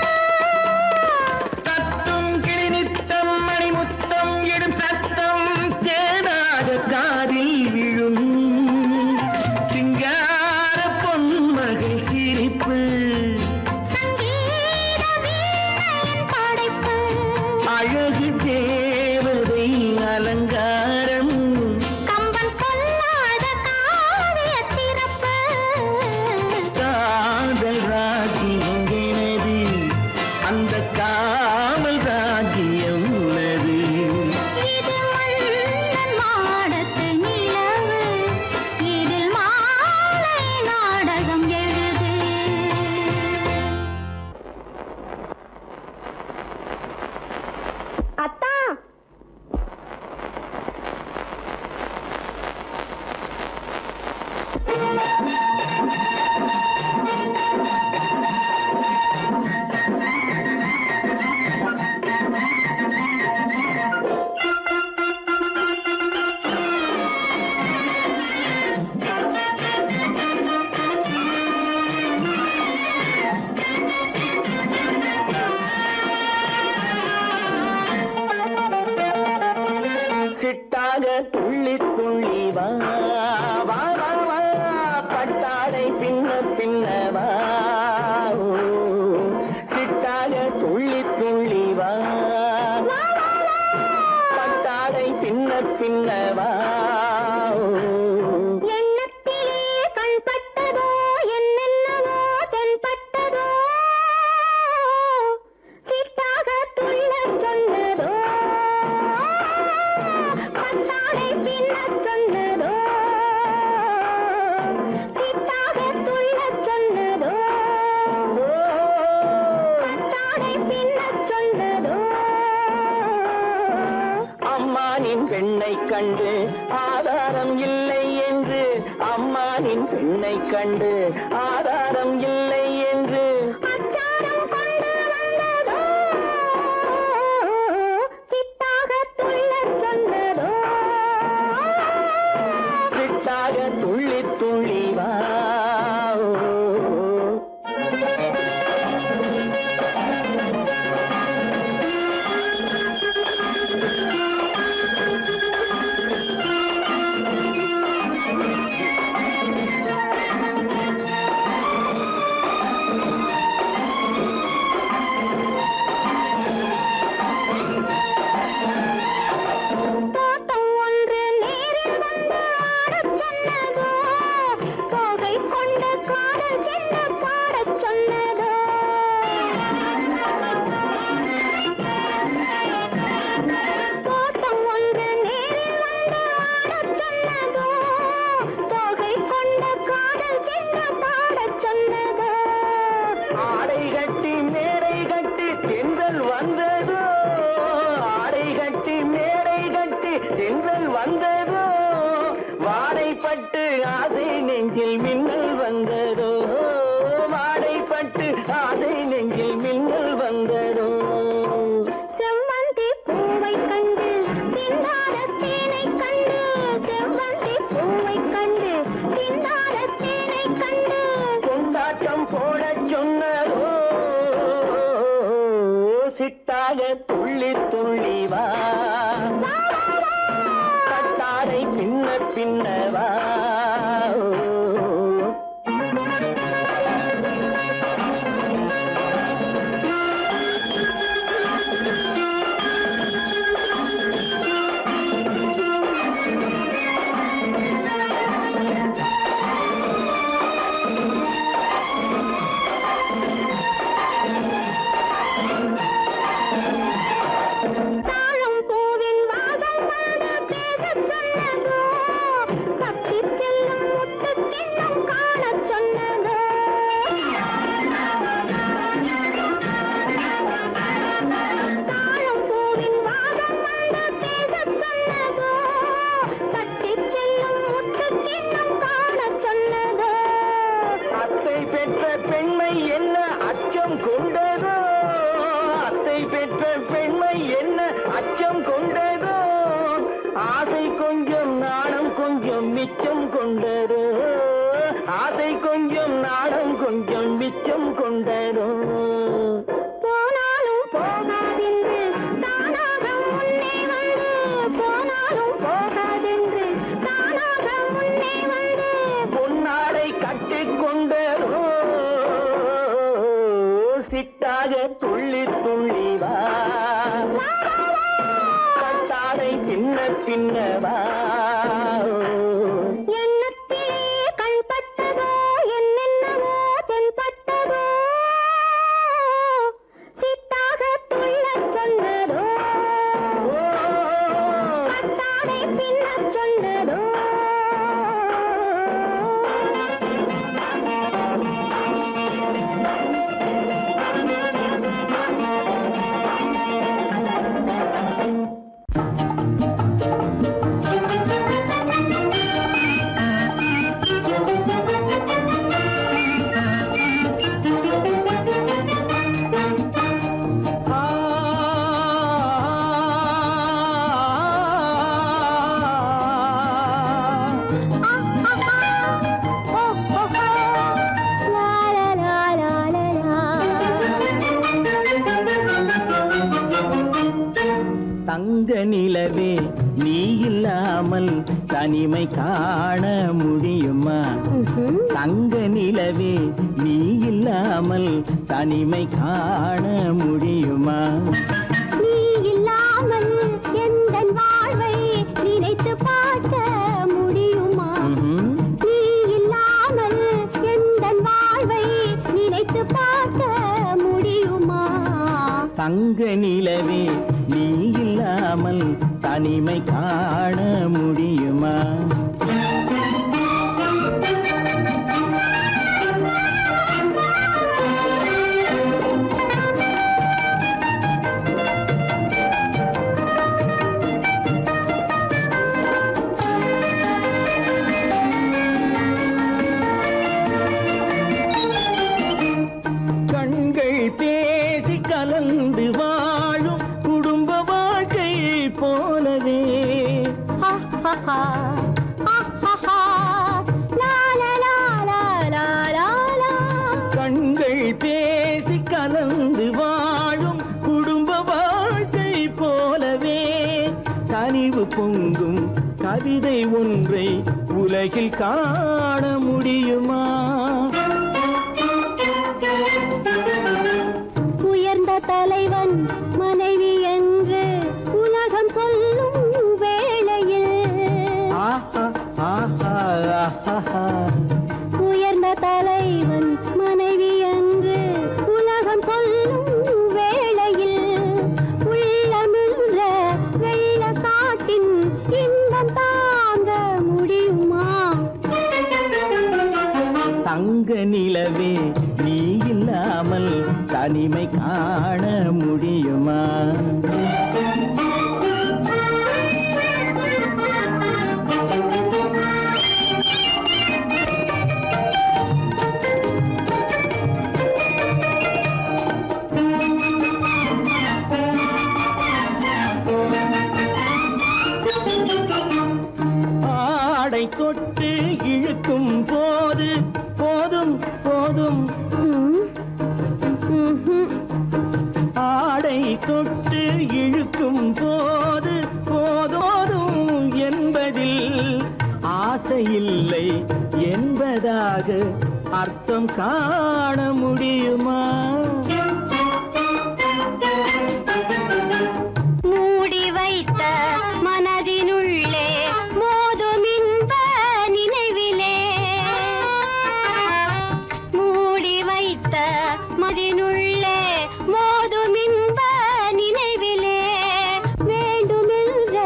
தத்தும் கிளி நித்தம் மணிமுத்தம் இடும் சத்தம் தேனாக காதில் விழும். சிங்கார பொன்மகள் சிரிப்பு சங்கீத வீணையின் படைப்பு, அழகு தேவதை அலங்காரம். கம்பன் சொல்லாத காவியச் சிறப்பு. காதல் ராஜ்யம் எனது, அந்த காவல் ராஜ்யம் உள்ளது. இது மன்னன் மாடத்து நிலவு, இதில் மாலை நாடகம் எழுது. அத்தா, சிட்டாக துள்ளி துள்ளி வா வா வா வா, பட்டாடை பின்ன பின்ன வா. ஓ, சிட்டாக துள்ளி துள்ளி வா, பட்டாடை பின்ன பின்ன வா. ஓ, எண்ணத்திலே கண்பட்டதோ என்னென்னவோ தென்பட்டதோ, சிட்டாக துள்ளச் சொன்னதோ, பட்டாடை பின்னச் சொன்னதோ, சிட்டாக துள்ளச் சொன்னதோ, பட்டாடை பின்னச் சொன்னதோ. அம்மானின் பெண்ணை கண்டு ஆதாரம் இல்லை என்று, அம்மானின் பெண்ணை கண்டு ஆதாரம் இல்லை என்று. அச்சாரம் கொண்டு வந்ததோ, சிட்டாக துள்ளச் சொன்னதோ. சிட்டாக துள்ளி துள்ளி வா. ஓ, சிட்டாக துள்ளி துள்ளி வா கட்டாரை பின்ன பின்னவா தாழம் பூவின் வாசம் வந்து பேசச் சொன்னதோ தப்பிச் செல்லும் முத்துக் கிண்ணம் காணச் சொன்னதோ தாழம் பூவின் வாசம் வந்து பேசச் சொன்னதோ தப்பிச் செல்லும் முத்துக் கிண்ணம் காணச் சொன்னதோ அத்தை பெற்ற பெண்மை என்ன அச்சம் கொண்டதோ அத்தை பெற்ற பெண்மை என்ன அச்சம் கொண்டதோ ஆசை கொஞ்சம் நாணம் கொஞ்சம் மிச்சம் கொண்டதோ ஆசை கொஞ்சம் நாணம் கொஞ்சம் மிச்சம் கொண்டதோ போனாலும் போகாதென்று தானாக முன்னே வந்து போனாலும் போகாதென்று தானாக முன்னே வந்து பொன்னாடை கட்டிக்கொண்டதோ சிட்டாக துள்ளி துள்ளி வா கட்டாரை பின்ன பின்னவா எண்ணத்திலே கண்பட்டதோ என்னென்னவோ தென்பட்டதோ சித்தாக துள்ளச் சொன்னதோ கட்டாரை பின்னச் சொன்னதோ தங்க நிலவே நீ இல்லாமல் தனிமை காண முடியுமா தங்க நிலவே நீ இல்லாமல் தனிமை காண முடியுமா நீ இல்லாமல் எந்தன் வாழ்வை நினைத்து பார்க்க முடியுமா நீ இல்லாமல் எந்தன் வாழ்வை நினைத்து பார்க்க முடியுமா தங்க நிலவே நீ இல்லாமல் தனிமை காண முடியுமா கண்கள் பேசி கலந்து வாழும் குடும்ப வாழ்க்கை போலவே கண்கள் பேசி கலந்து வாழும் குடும்ப வாழ்க்கை போலவே கனிவு பொங்கும் கவிதை ஒன்றை உலகில் காண முடியுமா உயர்ந்த தலைவன் மனைவி என்று உலகம் சொல்லும் வேளையில் உயர்ந்த தலைவன் மனைவி என்று உலகம் சொல்லும் வேளையில் உள்ளமிழ்ற வெள்ள காட்டின் இன்பம் தாங்க முடியுமா தங்க நிலவே நீ இல்லாமல் தனிமை காண முடியுமா ஆடை தொட்டு இழுக்கும் போது போதும் போதும் ஆடை சரியாக அர்த்தம் காண முடியுமா? மூடி வைத்த மனதினுள்ளே மோதும் இன்ப நினைவிலே, மூடி வைத்த மனதினுள்ளே மோதும் இன்ப நினைவிலே, வேண்டுமென்ற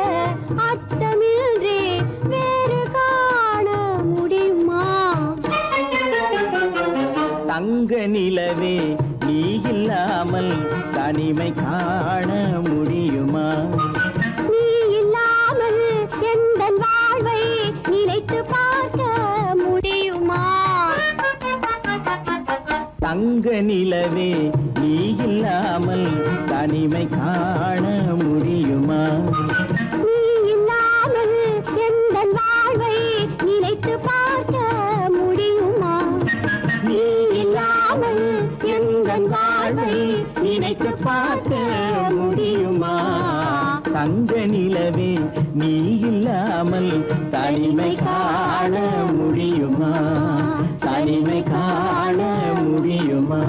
அர்த்தமின்றி வேறு காண முடியுமா? தங்க நிலவே நீ இல்லாமல் தனிமை காண முடியுமா? நீ இல்லாமல் எந்தன் வாழ்வை நினைத்து பார்க்க முடியுமா? தங்க நிலவே நீ இல்லாமல் தனிமை காண முடியுமா? நீ இல்லாமல் எந்தன் வாழ்வை நினைத்து பார்க்க முடியுமா? நீ இல்லாமல் எந்தன் வாழ்வை நினைத்து பார்க்க முடியுமா? தங்க நிலவே நீ இல்லாமல் தனிமை காண முடியுமா? தனிமை காண முடியுமா?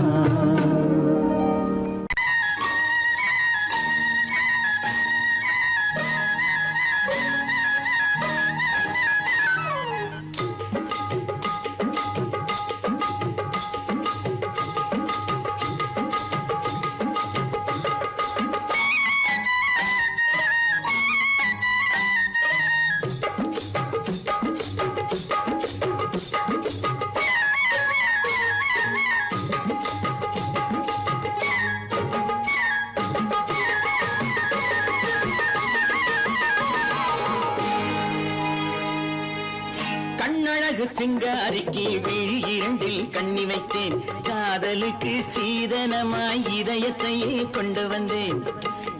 கண்ணழகு சிங்காரிக்கு விழி இரண்டில் கண்ணி வைத்தேன், காதலுக்கு சீதனமாய் இதயத்தையே கொண்டு வந்தேன்.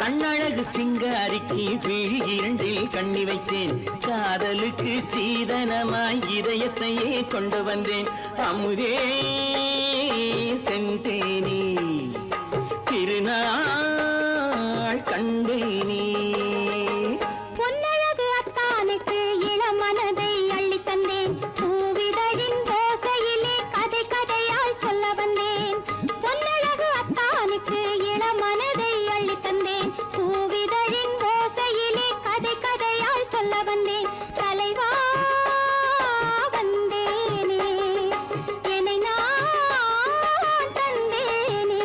கண்ணழகு சிங்காரிக்கு விழி இரண்டில் கண்ணி வைத்தேன், காதலுக்கு சீதனமாய் இதயத்தையே கொண்டு வந்தேன். அமுதே செந்தேனே திருநாள் கண்டேனே. பொன்னழகு அத்தானுக்கு இளமனதை அள்ளித் தந்தேன், பூவிதழின் ஓசையிலே கதை கதையாய் சொல்ல வந்தேன். பொன்னழகு அத்தானுக்கு இளமனதை அள்ளித் தந்தேன், பூவிதழின் ஓசையிலே கதை கதையாய் சொல்ல வந்தேன். தலைவா வந்தேனே, என்னை நான் தந்தேனே.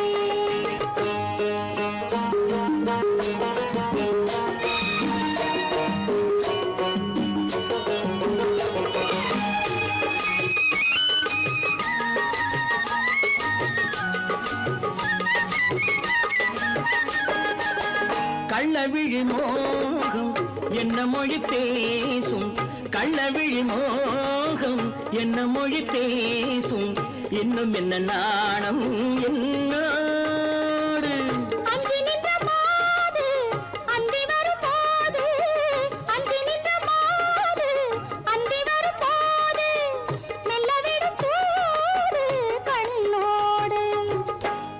கள்ளவிழி மோகம் என்ன மொழி பேசும், கள்ளவிழி மோகம் என்ன மொழி பேசும், இன்னும் என்ன நாணம் என்னோடு. அஞ்சி நின்ற மாது அந்தி வரும் போது, அஞ்சி நின்ற மாது அந்தி வரும் போது, மெல்ல விடும் கூடு கண்ணோடு.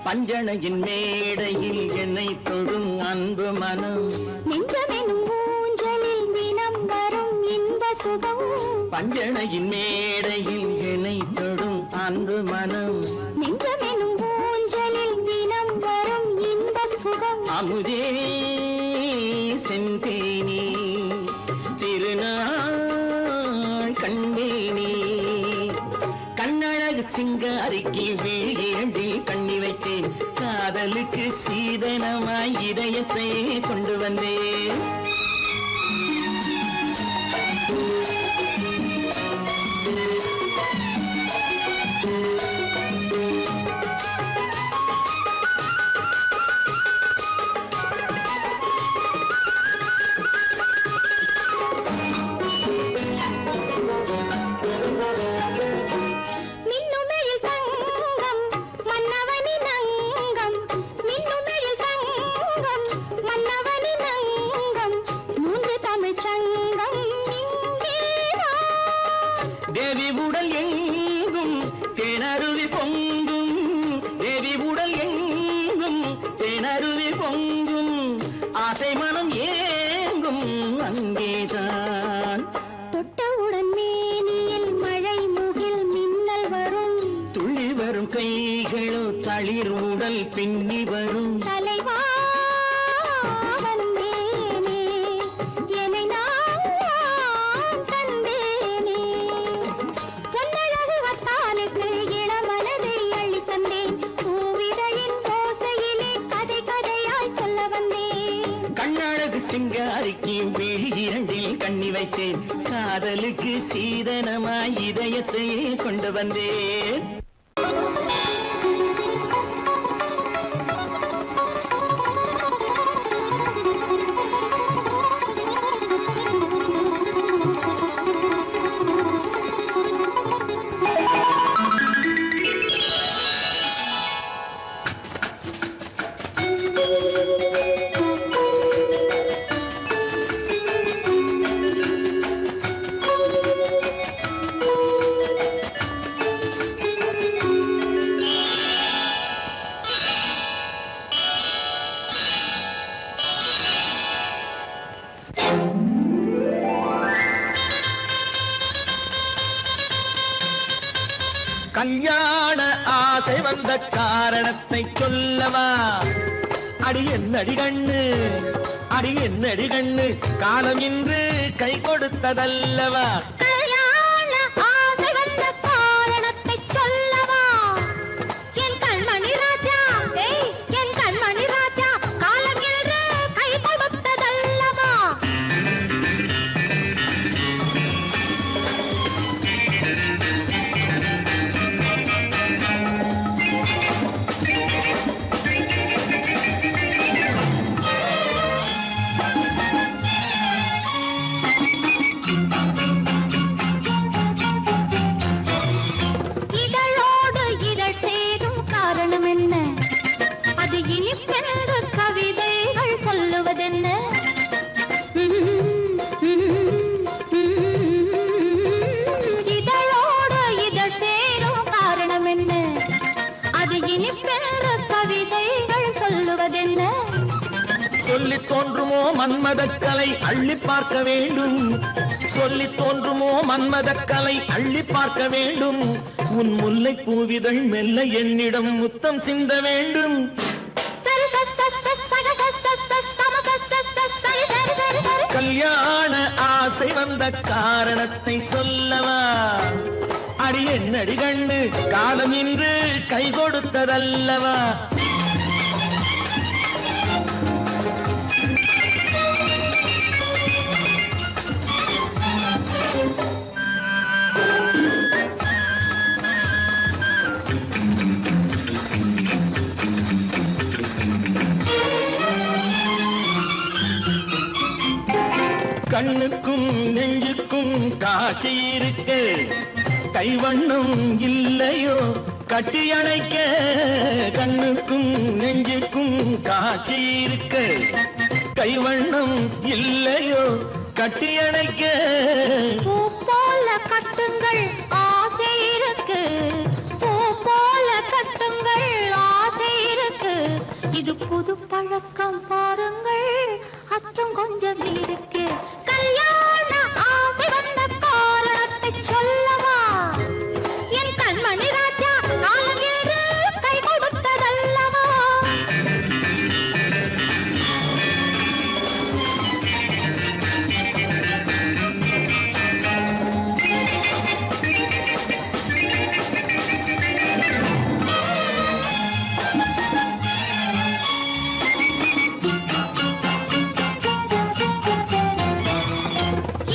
பஞ்சணையின் மேடையில் என்னை தொடும் அன்பு மனம், நெஞ்சமெனும் ஊஞ்சலில் தினம் வரும் இன்ப சுகம். பஞ்சணையின் மேடையில் என்னை தொடும் அன்பு மனம், நெஞ்சமெனும் ஊஞ்சலில் தினம் வரும் இன்ப சுகம். அமுதே செந்தேனே திருநாள் கண்டேனே. கண்ணழகு சிங்காரிக்கு விழி இரண்டில் கண்ணி வைத்தேன், காதலுக்கு சீதனமாய் இதயத்தை கொண்டு வந்தேன். மின்னுமெழில் தங்கம் மன்னவனின் அங்கம், மின்னுமெழில் தங்கம் மன்னவனின் அங்கம், மூன்று தமிழ்ச் சங்கம் இங்கேதான். தேவி உடல் எங்கும் தேனருவி பொங்கும், தேவி உடல் எங்கும் தேனருவி பொங்கும், ஆசை மனம் ஏங்கும் அங்கேதான். தொட்டவுடன் மேனியில் மழை முகில் மின்னல் தளிர் உடல் பின்னி வரும் தலைவா வந்தேனே என்னை நான் தந்தேனே பொன்னழகு வத்தானுக்கு இளமனதை அள்ளி தந்தேன் பூவிதழின் ஓசையிலே கதை கதையாய் சொல்ல வந்தேன் கண்ணழகு சிங்காரிக்கு விழி இரண்டில் கண்ணி வைத்தேன் காதலுக்கு சீதனமாய் இதயத்தையே கொண்டு வந்தேன் கல்யாண ஆசை வந்த காரணத்தை சொல்லவா அடி என்னடி கண்ணு அடி என்னடி கண்ணு காலம் இன்று கை கொடுத்ததல்லவா கல்யாண ஆசை வந்த காரணத்தை சொல்லவா என் கண்மணி ராஜா என் கண்மணி ராஜா காலம் என்று கை கொடுத்ததல்லவா இதழோடு இதழ் சேரும் காரணம் என்ன அது இனிப்பென்று கவிதைகள் சொல்லுவதென்ன இதழோடு இதழ் சேரும் காரணம் என்ன அது இனிப்பென்று கவிதைகள் சொல்லுவதென்ன சொல்லி தோன்றுமோ மன்மதக்கலை அள்ளி பார்க்க வேண்டும் சொல்லி தோன்றுமோ மன்மதக்கலை அள்ளி பார்க்க வேண்டும் உன் முல்லை பூவிதழ் மெல்ல என்னிடம் முத்தம் சிந்த வேண்டும் கல்யாண ஆசை வந்த காரணத்தை சொல்லவா அடி என்னடி கண்ணு காலம் இன்று கை கொடுத்ததல்லவா கண்ணுக்கும் நெஞ்சுக்கும் காட்சி இருக்க கைவண்ணம் இல்லையோ கட்டி அணைக்க கண்ணுக்கும் நெஞ்சுக்கும் காட்சி இருக்க கைவண்ணம் இல்லையோ கட்டி அணைக்க பூ போல கட்டுங்கள் ஆசை இருக்கு பூ போல கட்டுங்கள் ஆசை இருக்கு இது புது பழக்கம் பாருங்கள் அச்சம் கொஞ்சம் இருக்கு கல்யாண ஆசை வந்த காரணத்தை சொல்லவா என் கண்மணி ராஜா காலம் என்று கை கொடுத்ததல்லவா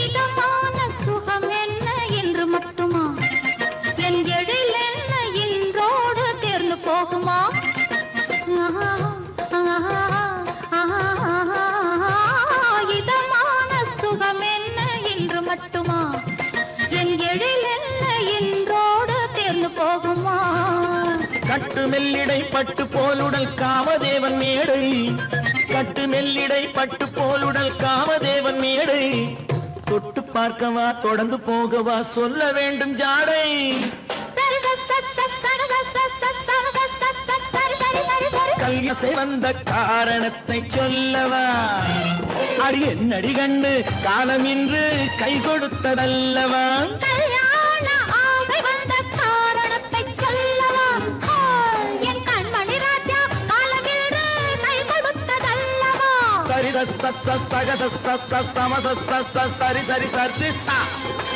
இதமான சுகம் என்ன என்று மட்டுமா என் எழில் என்ன இன்றோடு தேர்ந்து போகுமா இதமான சுகம் என்ன என்று மட்டுமா என் எழில் என்ன இன்றோடு தேர்ந்து போகுமா கட்டு மெல்லிடை பட்டு போலுடல் காமதேவன் மேடை கட்டு மெல்லிடை பட்டு போலுடல் காமதேவன் மேடை தொட்டு பார்க்கவா தொடர்ந்து போகவா சொல்ல வேண்டும் ஜாடை கல்யாசை வந்த காரணத்தை சொல்லவா அடி என்னடி கண்டு காலம் இன்று கை கொடுத்ததல்லவா கல்யாண ஆசை வந்த காரணத்தை சொல்லவா என் கண்மணி சரி சரி சரி சரி சரி